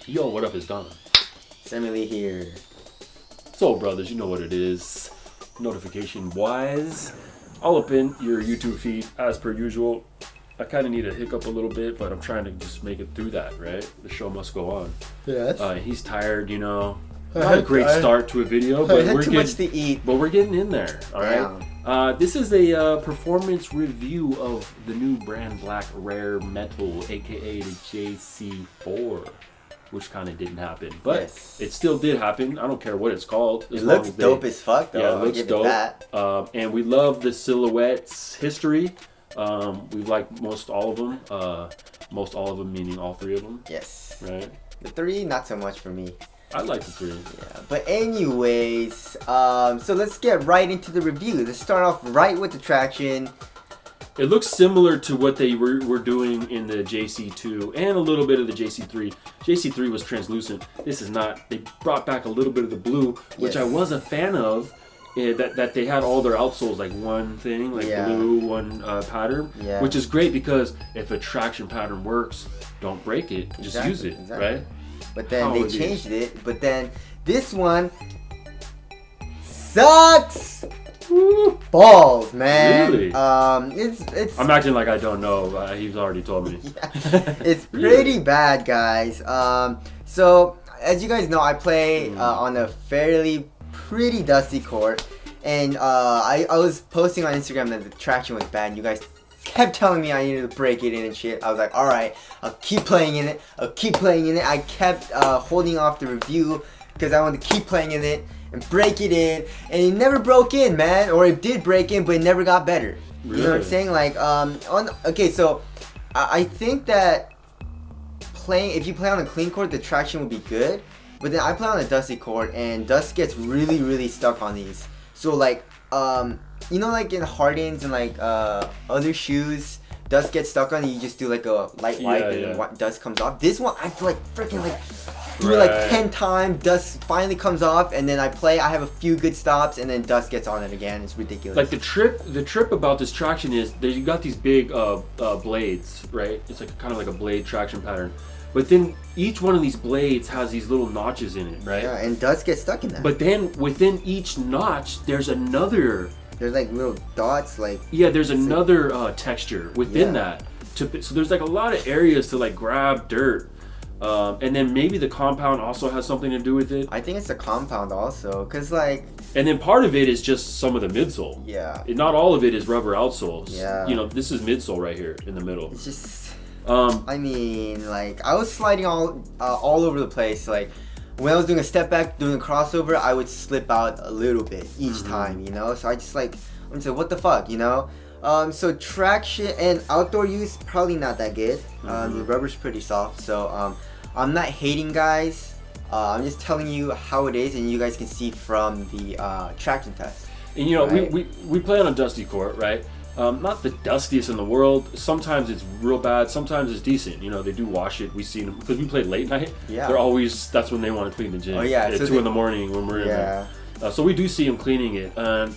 Yo, what up, it's Donna. Emily here. So, brothers, you know what it is. Notification-wise, all up in your YouTube feed, as per usual. I kind of need a hiccup a little bit, but I'm trying to just make it through that, right? The show must go on. Yes. He's tired, you know. Not a great start to a video, but we're getting much to eat. But we're getting in there, all right? This is a performance review of the new Brandblack Rare Metal, aka the JC4. Which kind of didn't happen, but it still did happen. I don't care what it's called. It looks dope as fuck, though. Yeah, it looks dope. And we love the silhouette's history. We like most all of them. Most all of them meaning all three of them. Yes. Right. The three, not so much for me. I like the three. Yeah, but anyways, so let's get right into the review. Let's start off right with the traction. It looks similar to what they were doing in the JC2 and a little bit of the JC3. JC3 was translucent. This is not. They brought back a little bit of the blue, which I was a fan of. That they had all their outsoles like one thing, like blue, one pattern, which is great because if a traction pattern works, don't break it. Just use it, right? But then they changed it. But then this one sucks. Balls, man. Really? It's. I'm acting like I don't know. He's already told me. It's pretty bad, guys. So as you guys know, I play on a pretty dusty court, and I was posting on Instagram that the traction was bad. And you guys kept telling me I needed to break it in and shit. I was like, all right, I'll keep playing in it. I kept holding off the review because I wanted to keep playing in it and break it in, and it never broke in, man. Or it did break in, but it never got better. Really? You know what I'm saying? Like, okay, so I think that if you play on a clean court, the traction would be good. But then I play on a dusty court, and dust gets really stuck on these. So like, you know, like in Hardens and like other shoes, dust gets stuck on it. You just do like a light wipe, and then dust comes off. This one, I feel like freaking like. Do it like 10 times, dust finally comes off, and then I have a few good stops, and then dust gets on it again. It's ridiculous. Like the trip about this traction is that you got these big blades, right? It's like kind of like a blade traction pattern. But then each one of these blades has these little notches in it, right? Yeah, and dust gets stuck in that. But then within each notch, there's another. There's like little dots, like. Yeah, there's another texture within that. So there's like a lot of areas to like grab dirt. And then maybe the compound also has something to do with it. I think it's the compound also, cause like. And then part of it is just some of the midsole. Yeah. Not all of it is rubber outsoles. Yeah. You know, this is midsole right here in the middle. It's just. I mean, like I was sliding all over the place. Like when I was doing a step back, doing a crossover, I would slip out a little bit each time. You know, so I just like I'm just like, what the fuck, you know. So traction and outdoor use probably not that good. The rubber's pretty soft, so I'm not hating, guys. I'm just telling you how it is, and you guys can see from the traction test. And you know, we play on a dusty court, right? Not the dustiest in the world. Sometimes it's real bad. Sometimes it's decent. You know, they do wash it. We see them because we play late night. Yeah. They're always that's when they want to clean the gym. Oh yeah. At so 2 in the morning when we're in there. So we do see them cleaning it, and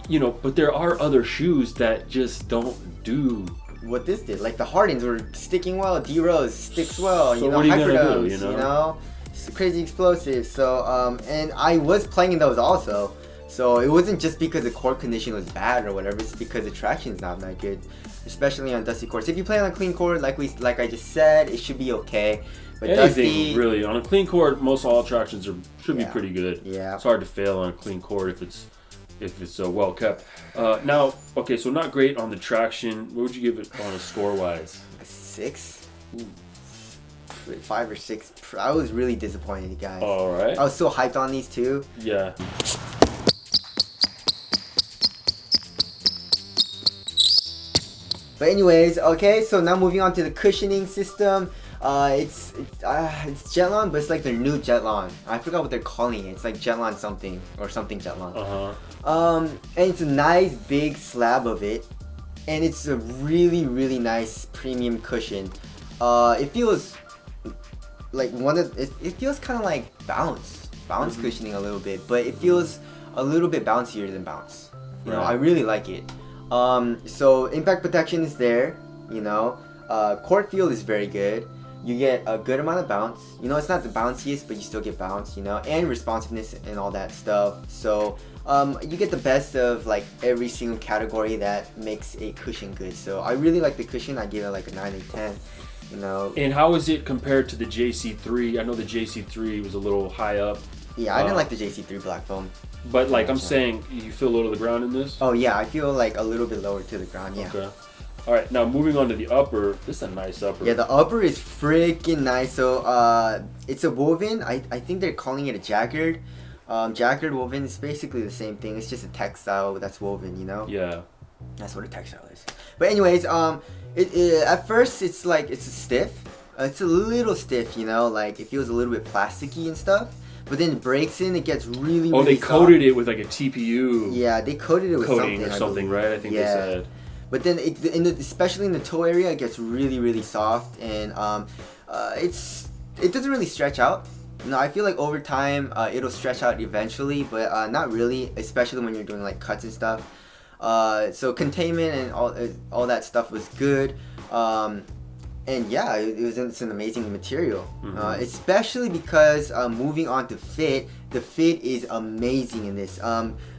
you know, but there are other shoes that just don't do what this did. Like the Hardens were sticking well, D-Rose sticks well, so you know, what are you gonna do, you know? It's crazy explosive. So and I was playing in those also. So it wasn't just because the court condition was bad or whatever, it's because the traction's not that good. Especially on dusty courts. If you play on a clean court, like I just said, it should be okay. But anything dusty, really on a clein court, most all tractions should be pretty good. Yeah. It's hard to fail on a clean court if it's well kept. Now, okay, so not great on the traction. What would you give it on a score wise? A 6? Ooh. 5 or 6. I was really disappointed, guys. All right. I was so hyped on these two. Yeah. But anyways, okay, so now moving on to the cushioning system. It's Jetlon, but it's like their new Jetlon. I forgot what they're calling it. It's like Jetlon something or something Jetlon. And it's a nice big slab of it, and it's a really nice premium cushion. It feels like it feels kind of like bounce cushioning a little bit, but it feels a little bit bouncier than bounce. You know, Right. I really like it. So impact protection is there. You know, court feel is very good. You get a good amount of bounce. You know, it's not the bounciest, but you still get bounce. You know, and responsiveness and all that stuff. So you get the best of like every single category that makes a cushion good. So I really like the cushion. I give it like a 9 or 10. You know. And how is it compared to the JC3? I know the JC3 was a little high up. Yeah, I didn't like the JC3 black foam. But like I'm saying, you feel low to the ground in this? Oh yeah, I feel like a little bit lower to the ground. Yeah. Okay. All right, now moving on to the upper. This is a nice upper. Yeah, the upper is freaking nice. So it's a woven. I think they're calling it a jacquard. Jacquard woven is basically the same thing. It's just a textile that's woven. You know. Yeah. That's what a textile is. But anyways, at first it's like it's a stiff. It's a little stiff. You know, like it feels a little bit plasticky and stuff. But then it breaks in. It gets really. Oh, really they coated soft. it with like a TPU. Yeah, they coated it with coating something or something, right? I think they said. But then, especially in the toe area, it gets really, really soft, and it doesn't really stretch out. You know, I feel like over time it'll stretch out eventually, but not really, especially when you're doing like cuts and stuff. So containment and all that stuff was good. And yeah, it's an amazing material, especially because moving on to fit, the fit is amazing in this.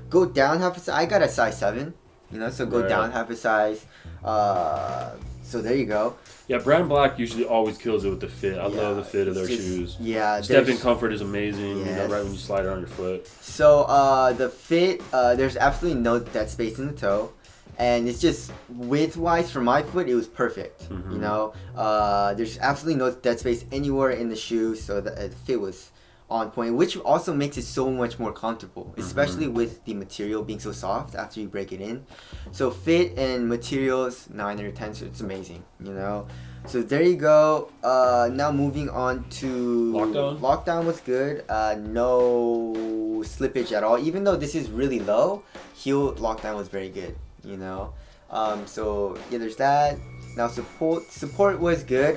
Go down half a size. I got a size 7. You know, so go down half a size. So there you go. Yeah, Brandblack usually always kills it with the fit. I love the fit of their shoes. Yeah. Step-in comfort is amazing. Yes. You know, right when you slide it on your foot. So the fit, there's absolutely no dead space in the toe. And it's just width-wise for my foot, it was perfect. You know, there's absolutely no dead space anywhere in the shoe. So the fit was on point, which also makes it so much more comfortable, especially with the material being so soft after you break it in. So fit and materials, 9 or 10, so it's amazing, you know. So there you go. Now moving on to Lockdown. Lockdown was good. No slippage at all. Even though this is really low, heel lockdown was very good, you know. So yeah, there's that. Now support was good.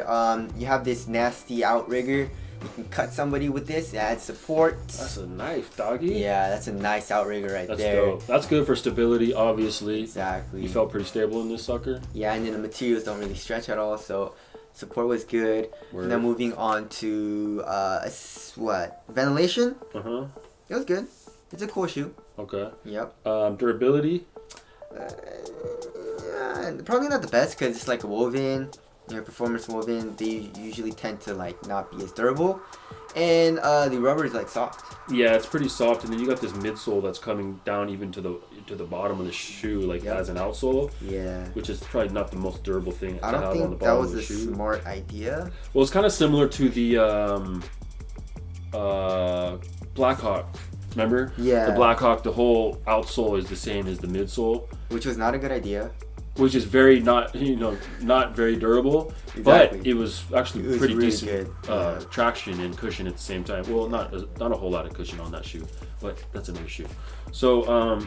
You have this nasty outrigger. You can cut somebody with this, add support. That's a knife, doggy. Yeah, that's a nice outrigger right That's there. dope. That's good for stability, obviously. Exactly. You felt pretty stable in this sucker. Yeah, and then the materials don't really stretch at all, so support was good. Word. Now moving on to ventilation. It was good. It's a cool shoe. Okay. Yep. Durability. Probably not the best because it's like a woven. You know, performance woven, they usually tend to like not be as durable, and the rubber is like soft. Yeah, it's pretty soft, and then you got this midsole that's coming down even to the bottom of the shoe, like as an outsole. Yeah. Which is probably not the most durable thing. I don't think that was a smart idea. Well, it's kind of similar to the Blackhawk. Remember? Yeah. The Blackhawk, the whole outsole is the same as the midsole, Which was not a good idea. which is very not very durable, Exactly. but it was actually pretty really decent good. traction and cushion at the same time. Well, not a whole lot of cushion on that shoe, but that's another shoe. So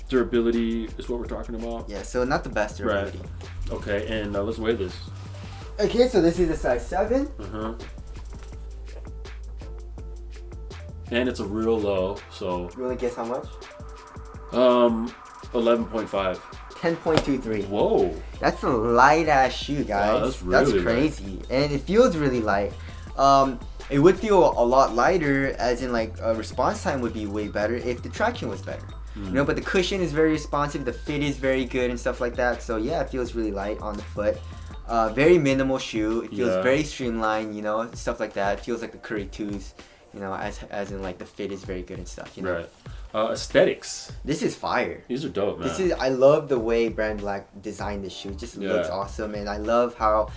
durability is what we're talking about. Yeah, so not the best durability. Right. Okay, and let's weigh this. Okay, so this is a size 7. And it's a real low, so You want to guess how much? 11.5. 10.23. Whoa. That's a light ass shoe, guys. Wow, that's really crazy, and it feels really light. It would feel a lot lighter, as in like response time would be way better if the traction was better. You know, but the cushion is very responsive, the fit is very good and stuff like that. So yeah, it feels really light on the foot. Very minimal shoe. It feels very streamlined. You know, stuff like that. It feels like the Curry 2s. You know, as in like the fit is very good and stuff. You know? Right. Aesthetics. This is fire. These are dope, man. I love the way Brandblack designed this shoe. It just looks awesome, and I love how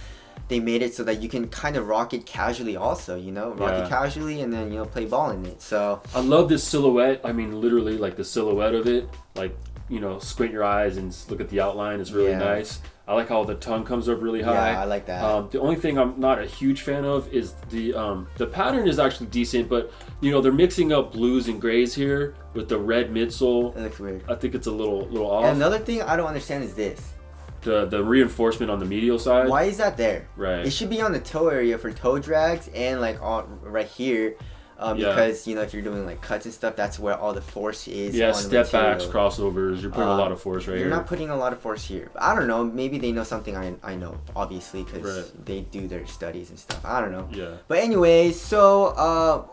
they made it so that you can kind of rock it casually also, you know? Rock it casually and then, you know, play ball in it. So I love this silhouette. I mean, literally, like the silhouette of it. Like, you know, squint your eyes and look at the outline. It's really nice. I like how the tongue comes up really high. Yeah, I like that. The only thing I'm not a huge fan of is the pattern is actually decent, but you know they're mixing up blues and grays here with the red midsole. It looks weird. I think it's a little off. And another thing I don't understand is this. The reinforcement on the medial side. Why is that there? Right. It should be on the toe area for toe drags and like on right here. because if you're doing like cuts and stuff, that's where all the force is. Yeah, on the step backs, material. crossovers. You're putting a lot of force right here. You're not putting a lot of force here. I don't know. Maybe they know something I know, obviously, because they do their studies and stuff. I don't know. Yeah. But anyways, so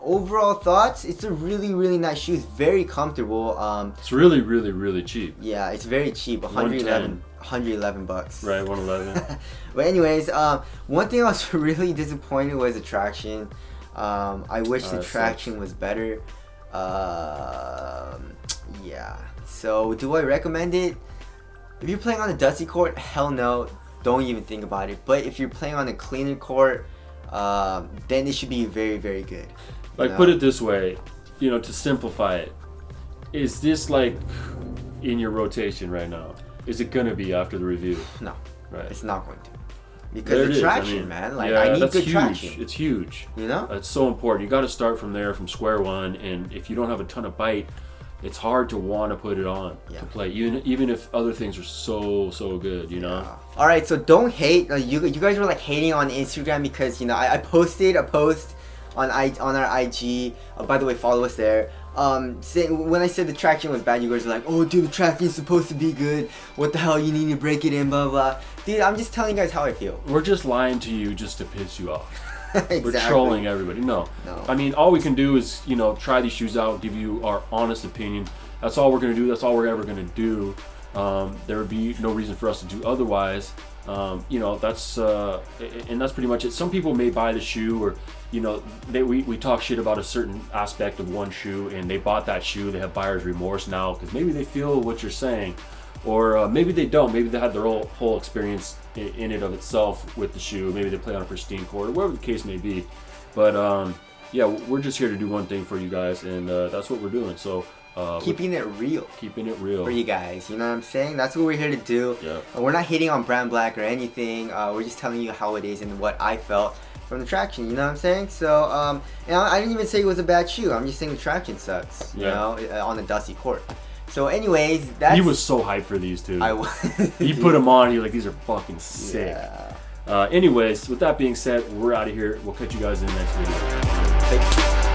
overall thoughts. It's a really, really nice shoe. It's very comfortable. It's really, really, really cheap. Yeah, it's very cheap. $111. Right, 111. But anyways, one thing I was really disappointed was the traction. I wish the traction was better. Yeah. So do I recommend it? If you're playing on a dusty court, hell no. Don't even think about it. But if you're playing on a cleaner court, then it should be very, very good. Like, put it this way, to simplify it. Is this like in your rotation right now? Is it gonna be after the review? No. Right. It's not going to. Because the traction, man. Like, I need that's good huge. traction. It's huge. It's so important. You got to start from there, from square one. And if you don't have a ton of bite, it's hard to want to put it on to play. Even if other things are so good, All right, so don't hate. You guys were like hating on Instagram because I posted a post on our IG. By the way, follow us there. When I said the traction was bad, you guys were like, "Oh, dude, the traction is supposed to be good. What the hell? You need to break it in, blah blah." Dude, I'm just telling you guys how I feel. We're just lying to you just to piss you off. Exactly. We're trolling everybody. No. I mean, all we can do is try these shoes out, give you our honest opinion. That's all we're gonna do. That's all we're ever gonna do. There would be no reason for us to do otherwise. That's and that's pretty much it. Some people may buy the shoe, or we talk shit about a certain aspect of one shoe, and they bought that shoe. They have buyer's remorse now because maybe they feel what you're saying, or maybe they don't. Maybe they had their whole experience in it of itself with the shoe. Maybe they play on a pristine court, or whatever the case may be. But we're just here to do one thing for you guys, and that's what we're doing. So. Keeping it real for you guys, you know what I'm saying? That's what we're here to do. We're not hating on Brandblack or anything. We're just telling you how it is and what I felt from the traction, you know what I'm saying? So I didn't even say it was a bad shoe. I'm just saying the traction sucks, you know, on a dusty court. So anyways, he was so hyped for these two. I was. He put them on, he was like, these are fucking sick. Anyways, with that being said, we're out of here. We'll catch you guys in the next video. Thanks.